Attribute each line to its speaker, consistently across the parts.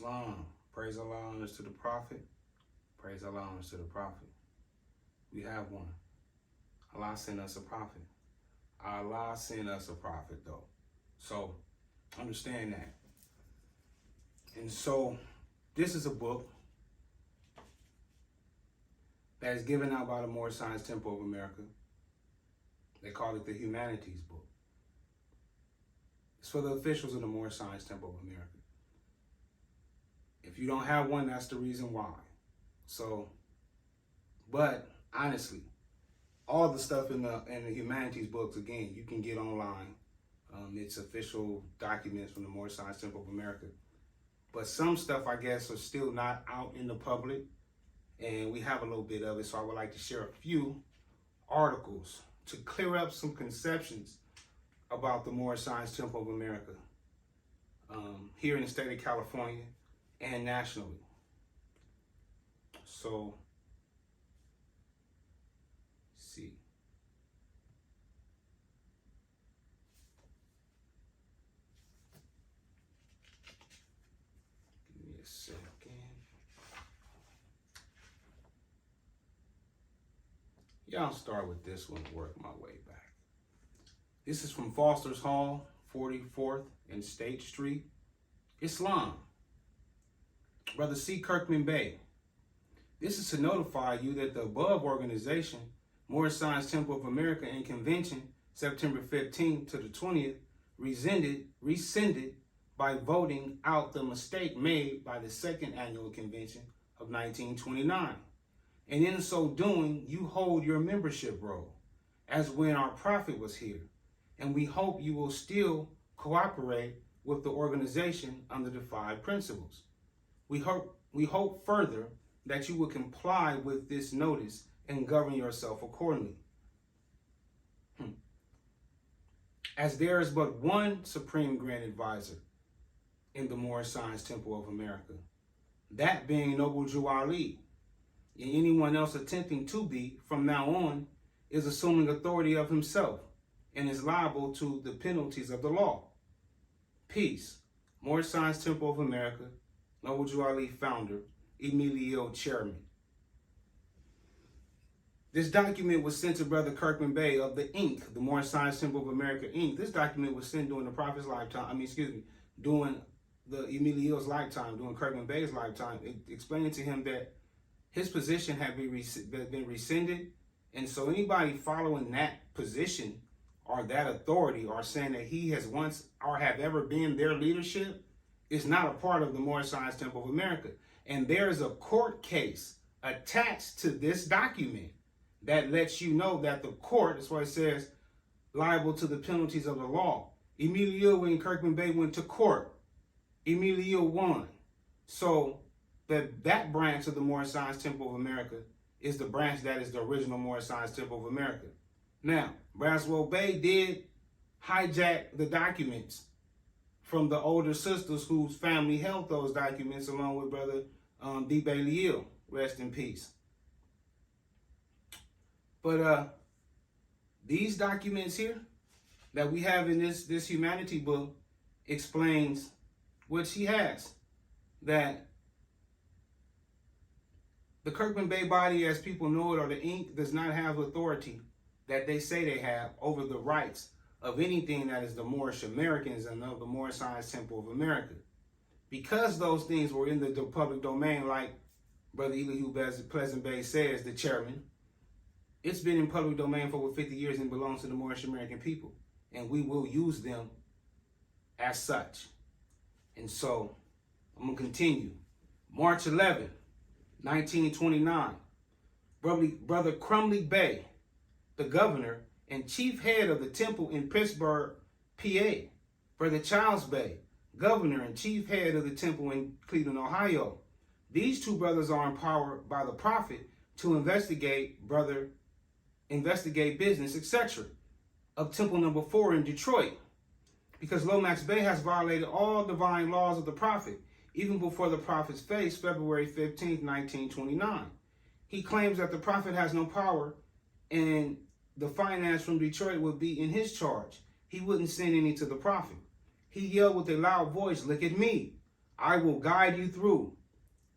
Speaker 1: Islam. Praise Allah, honors to the Prophet. Praise Allah, honors to the Prophet. We have one. Allah sent us a prophet. Allah sent us a prophet, though. So, understand that. And so, this is a book that is given out by the Moorish Science Temple of America. They call it the Humanities Book. It's for the officials of the Moorish Science Temple of America. If you don't have one, that's the reason why. So, but honestly, all the stuff in the Humanities books, again, you can get online. It's official documents from the Moorish Science Temple of America. But some stuff, I guess, are still not out in the public, and we have a little bit of it. So I would like to share a few articles to clear up some conceptions about the Moorish Science Temple of America here in the state of California and nationally. So, let's see. Give me a second. Yeah, I'll start with this one and work my way back. This is from Foster's Hall, 44th and State Street, Islam. Brother C. Kirkman Bey. This is to notify you that the above organization, Moorish Science Temple of America and Convention, September 15th to the 20th, rescinded by voting out the mistake made by the second annual convention of 1929. And in so doing, you hold your membership roll, as when our prophet was here. And we hope you will still cooperate with the organization under the 5 principles. We hope further that you will comply with this notice and govern yourself accordingly. As there is but one Supreme Grand Advisor in the Moorish Science Temple of America, that being Noble Jew Ali, and anyone else attempting to be, from now on, is assuming authority of himself and is liable to the penalties of the law. Peace. Moorish Science Temple of America, Noble Jew Ali founder, Emilio chairman. This document was sent to Brother Kirkman Bey of the Inc., the Moorish Science Temple of America, Inc. This document was sent during the Prophet's lifetime, during the Emilio's lifetime, during Kirkman Bey's lifetime, explaining to him that his position had been rescinded. And so anybody following that position or that authority or saying that he has once or have ever been their leadership is not a part of the Moorish Science Temple of America. And there is a court case attached to this document that lets you know that the court, that's why it says, liable to the penalties of the law. Emilio and Kirkman Bey went to court. Emilio won. So that branch of the Moorish Science Temple of America is the branch that is the original Moorish Science Temple of America. Now, Braswell Bey did hijack the documents from the older sisters whose family held those documents, along with Brother D. Bailey, rest in peace. But these documents here that we have in this humanity book explains what she has, that the Kirkman Bey body, as people know it, or the Inc., does not have authority that they say they have over the rights of anything that is the Moorish Americans and of the Moorish Science Temple of America. Because those things were in the public domain, like Brother Elihu Pleasant Bey says, the chairman, it's been in public domain for over 50 years and belongs to the Moorish American people. And we will use them as such. And so, I'm going to continue. March 11, 1929, Brother Crumley Bey, the governor and chief head of the temple in Pittsburgh, PA. Brother Charles Bey, governor and chief head of the temple in Cleveland, Ohio. These two brothers are empowered by the prophet to investigate business, etc. of temple number 4 in Detroit, because Lomax Bey has violated all divine laws of the prophet, even before the prophet's face, February 15, 1929. He claims that the prophet has no power and the finance from Detroit would be in his charge. He wouldn't send any to the prophet. He yelled with a loud voice, "Look at me." I will guide you through.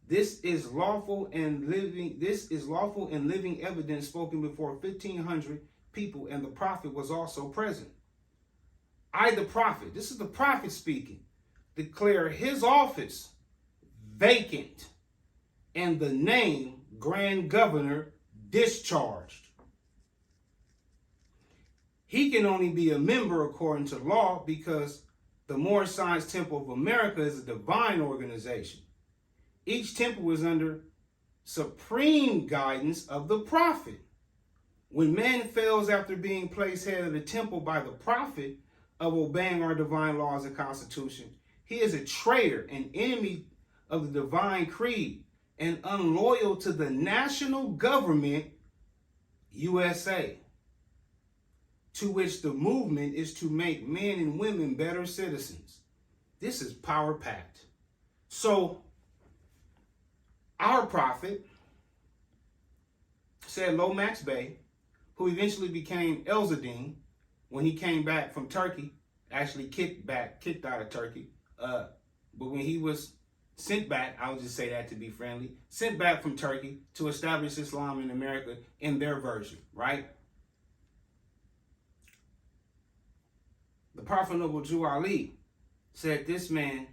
Speaker 1: This is lawful and living evidence spoken before 1,500 people, and the prophet was also present. I, the prophet, this is the prophet speaking, declare his office vacant and the name Grand Governor discharged. He can only be a member according to law because the Moorish Science Temple of America is a divine organization. Each temple is under supreme guidance of the prophet. When man fails after being placed head of the temple by the prophet of obeying our divine laws and constitution, he is a traitor, an enemy of the divine creed, and unloyal to the national government, USA, to which the movement is to make men and women better citizens. This is power packed. So, our prophet said Lomax Bey, who eventually became Elzadin when he came back from Turkey, actually kicked out of Turkey. But when he was sent back, I'll just say that to be friendly, sent back from Turkey to establish Islam in America in their version, right? The Prophet Noble Jew Ali said this man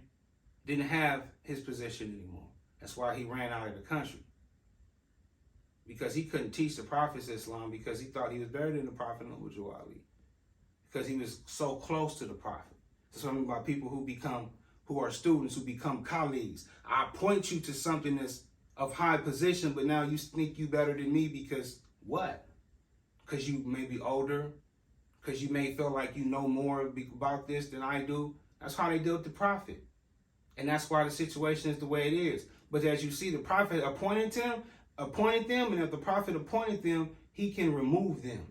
Speaker 1: didn't have his position anymore. That's why he ran out of the country. Because he couldn't teach the Prophet's Islam because he thought he was better than the Prophet Noble Jew Ali. Because he was so close to the Prophet. That's what I mean by people who are students, who become colleagues. I point you to something that's of high position, but now you think you better than me because what? Because you may be older, because you may feel like you know more about this than I do. That's how they deal with the Prophet. And that's why the situation is the way it is. But as you see, the Prophet appointed them, and if the Prophet appointed them, he can remove them.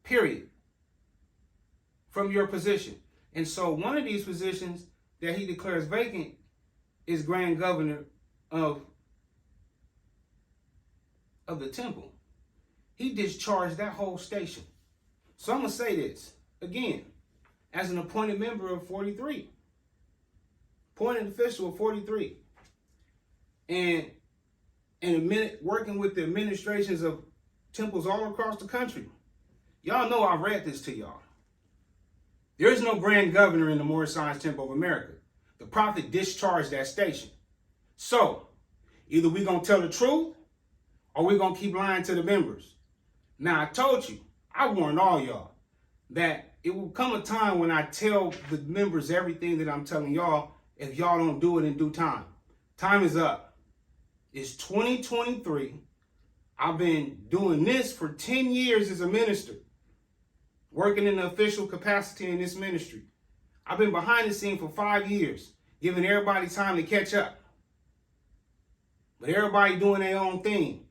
Speaker 1: Period. From your position. And so one of these positions that he declares vacant is Grand Governor of the temple. He discharged that whole station. So I'm going to say this again, as an appointed member of 43, appointed official of 43, and working with the administrations of temples all across the country. Y'all know I read this to y'all. There is no Grand Governor in the Moorish Science Temple of America. The Prophet discharged that station. So, either we're going to tell the truth or we're going to keep lying to the members. Now, I told you, I warned all y'all that it will come a time when I tell the members everything that I'm telling y'all if y'all don't do it in due time. Time is up. It's 2023. I've been doing this for 10 years as a minister, working in the official capacity in this ministry. I've been behind the scene for 5 years, giving everybody time to catch up. But everybody doing their own thing.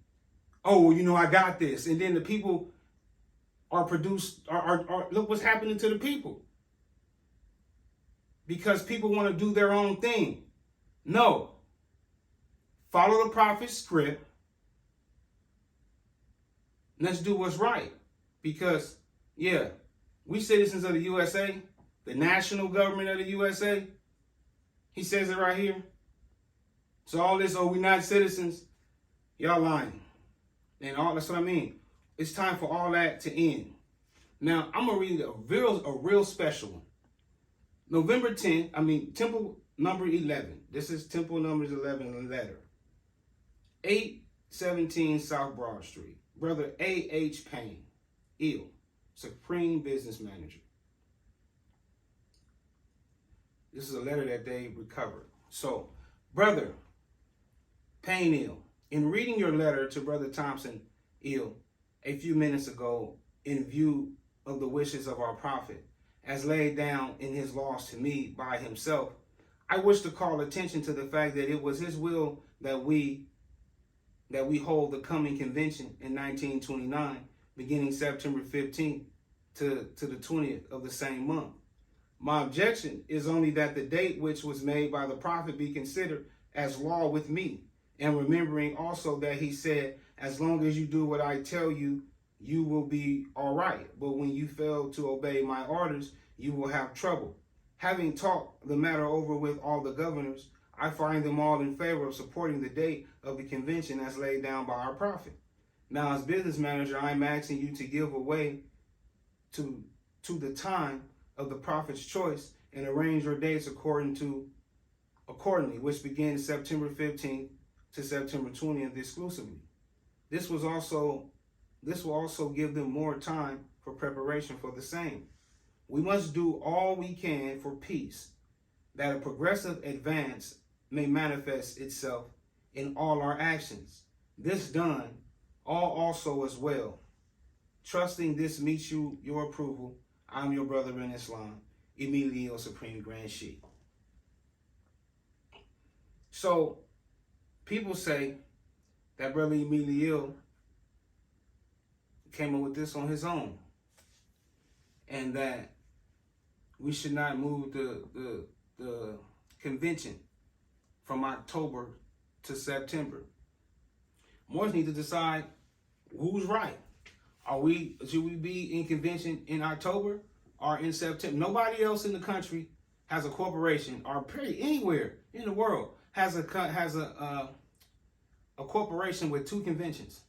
Speaker 1: Oh, well, you know, I got this. And then the people are look what's happening to the people. Because people want to do their own thing. No. Follow the Prophet's script. Let's do what's right. Because, yeah, we citizens of the USA, the national government of the USA, he says it right here. So all this, oh, we're not citizens, y'all lying. And that's what I mean. It's time for all that to end. Now, I'm going to read a real special one. November 10th, Temple number 11. This is Temple numbers 11 letter. 817 South Broad Street. Brother A.H. Payne, ill, Supreme Business Manager. This is a letter that they recovered. So, Brother Payne ill. In reading your letter to Brother Thompson ill a few minutes ago, in view of the wishes of our prophet, as laid down in his laws to me by himself, I wish to call attention to the fact that it was his will that we hold the coming convention in 1929, beginning September 15th to the 20th of the same month. My objection is only that the date which was made by the prophet be considered as law with me, and remembering also that he said, as long as you do what I tell you, you will be all right. But when you fail to obey my orders, you will have trouble. Having talked the matter over with all the governors, I find them all in favor of supporting the date of the convention as laid down by our prophet. Now, as business manager, I'm asking you to give away to the time of the prophet's choice and arrange your dates accordingly, which begins September 15th to September 20th exclusively. This will also give them more time for preparation for the same. We must do all we can for peace, that a progressive advance may manifest itself in all our actions. This done, all also as well. Trusting this meets your approval, I'm your brother in Islam, Emilio Supreme Grand Sheikh. So, people say that Brother Emilio came up with this on his own, and that we should not move the convention from October to September. Moors need to decide who's right. Should we be in convention in October or in September? Nobody else in the country has a corporation, or anywhere in the world has a corporation with two conventions.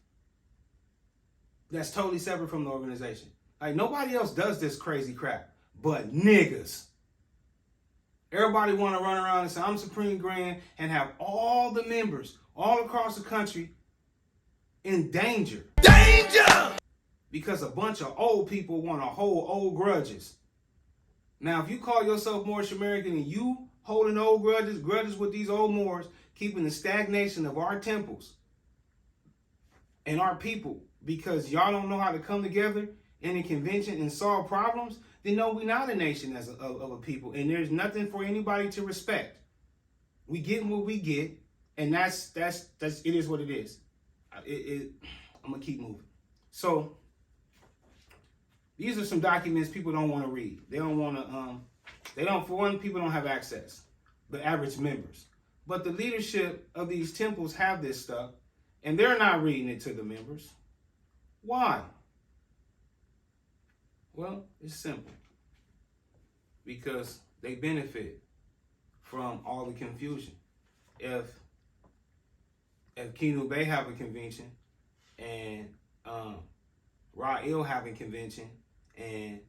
Speaker 1: That's totally separate from the organization. Like, nobody else does this crazy crap but niggas. Everybody want to run around and say, I'm Supreme Grand, and have all the members all across the country in danger. Danger! Because a bunch of old people want to hold old grudges. Now, if you call yourself Moorish American and you holding old grudges with these old Moors, keeping the stagnation of our temples and our people, because y'all don't know how to come together in a convention and solve problems, then no, we're not a nation of a people, and there's nothing for anybody to respect. We get what we get, and that's it is what it is. I'm gonna keep moving. So these are some documents people don't want to read. They don't want to. For one, people don't have access. The average members, but the leadership of these temples have this stuff, and they're not reading it to the members. Why? Well, it's simple. Because they benefit from all the confusion. If Khnum Bey have a convention, and Ra'il have a convention, and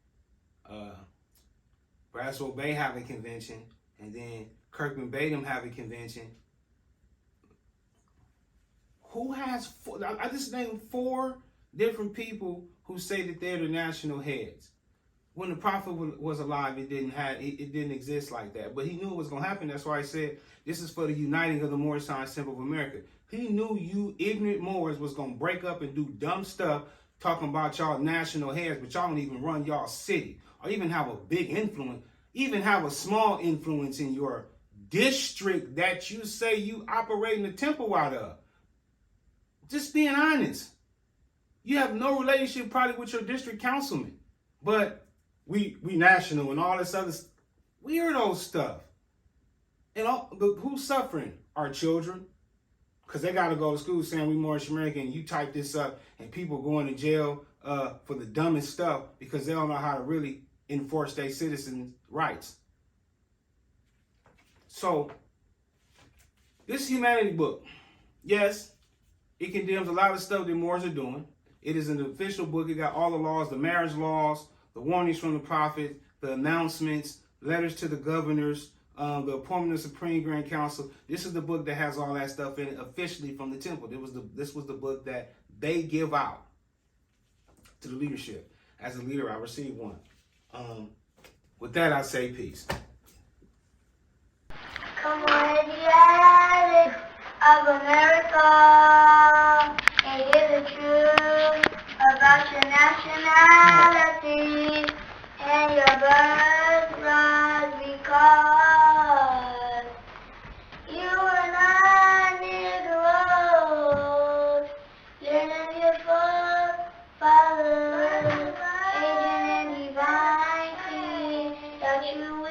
Speaker 1: Braswell Bey have a convention, and then Kirkman Bey'dom have a convention, who has I just named 4 different people who say that they're the national heads. When the prophet was alive, it didn't exist like that. But he knew it was going to happen. That's why he said, this is for the uniting of the Moorish Science Temple of America. He knew you ignorant Moors was going to break up and do dumb stuff talking about y'all national heads, but y'all don't even run y'all city or even have a big influence, even have a small influence in your district that you say you operate in the temple out of. Just being honest. You have no relationship probably with your district councilman, but we national and all this other weirdo stuff. And who's suffering? Our children, because they got to go to school saying we Moorish American. You type this up, and people going to jail for the dumbest stuff because they don't know how to really enforce their citizens' rights. So this Humanities Book, yes, it condemns a lot of stuff that Moors are doing. It is an official book. It got all the laws, the marriage laws, the warnings from the prophet, the announcements, letters to the governors, the appointment of Supreme Grand Council. This is the book that has all that stuff in it officially from the temple. This was the book that they give out to the leadership. As a leader, I received one. With that, I say peace.
Speaker 2: Come on, the of America, and hear the truth about your nationality and your birthright, because you are not Negroes, learning your forefathers, aging in divine peace, that you